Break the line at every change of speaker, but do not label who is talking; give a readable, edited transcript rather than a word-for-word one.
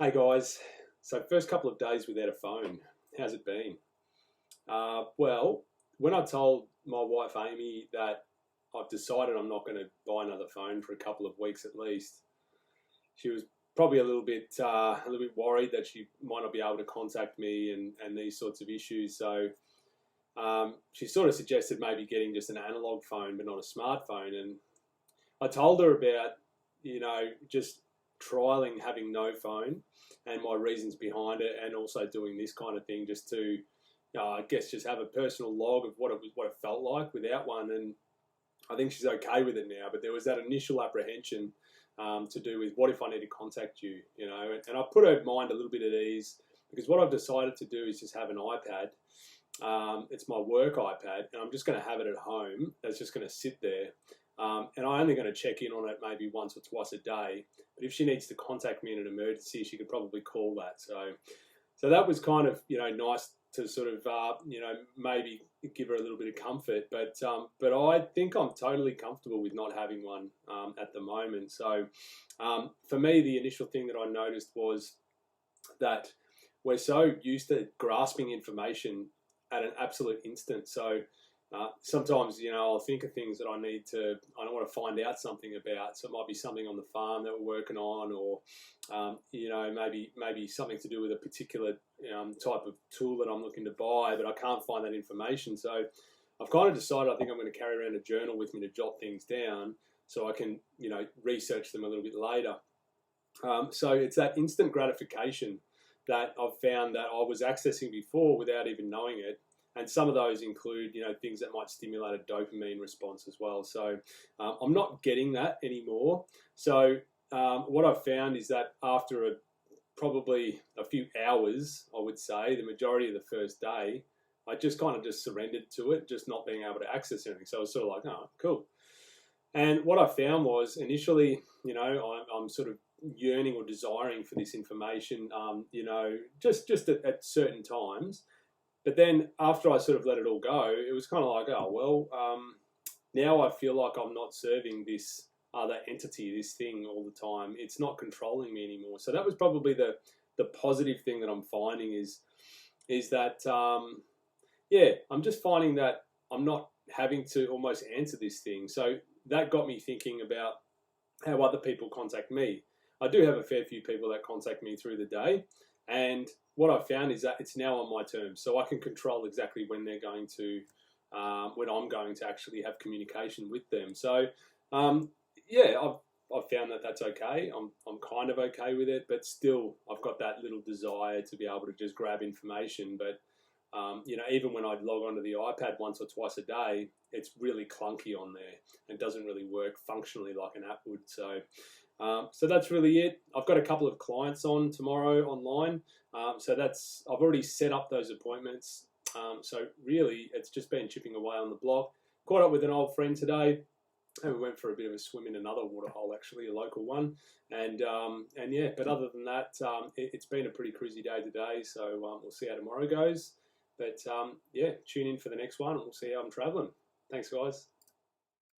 Hey guys, so first couple of days without a phone, how's it been? Well, when I told my wife Amy that I've decided I'm not going to buy another phone for a couple of weeks at least, she was probably a little bit worried that she might not be able to contact me and these sorts of issues. So she sort of suggested maybe getting just an analog phone but not a smartphone. And I told her about, just trialing having no phone and my reasons behind it, and also doing this kind of thing just to, I guess, just have a personal log of what it felt like without one. And I think she's okay with it now. But there was that initial apprehension to do with what if I need to contact you, and I put her mind a little bit at ease because what I've decided to do is just have an iPad. It's my work iPad, and I'm just going to have it at home. It's just going to sit there. And I'm only going to check in on it maybe once or twice a day. But if she needs to contact me in an emergency, she could probably call that. So that was kind of nice to sort of maybe give her a little bit of comfort. But I think I'm totally comfortable with not having one at the moment. So for me, the initial thing that I noticed was that we're so used to grasping information at an absolute instant. So sometimes, I'll think of things that I want to find out something about. So it might be something on the farm that we're working on, or, maybe something to do with a particular type of tool that I'm looking to buy, but I can't find that information. So I've kind of decided I think I'm going to carry around a journal with me to jot things down so I can, research them a little bit later. So it's that instant gratification that I've found that I was accessing before without even knowing it. And some of those include, things that might stimulate a dopamine response as well. So I'm not getting that anymore. So what I've found is that after probably a few hours, I would say, the majority of the first day, I just kind of just surrendered to it, just not being able to access anything. So I was sort of like, oh, cool. And what I found was initially, I'm sort of yearning or desiring for this information, just at certain times. But then after I sort of let it all go, it was kind of like, oh, well, now I feel like I'm not serving this other entity, this thing all the time. It's not controlling me anymore. So that was probably the positive thing that I'm finding is that, I'm just finding that I'm not having to almost answer this thing. So that got me thinking about how other people contact me. I do have a fair few people that contact me through the day. And what I've found is that it's now on my terms, so I can control exactly when they're going to, when I'm going to actually have communication with them. So, I've found that that's okay. I'm kind of okay with it, but still, I've got that little desire to be able to just grab information. But even when I log onto the iPad once or twice a day, it's really clunky on there and doesn't really work functionally like an app would. So that's really it. I've got a couple of clients on tomorrow online. I've already set up those appointments. So really, it's just been chipping away on the block. Caught up with an old friend today, and we went for a bit of a swim in another waterhole, actually, a local one. But other than that, it's been a pretty cruisy day today. So we'll see how tomorrow goes. But tune in for the next one, and we'll see how I'm traveling. Thanks, guys.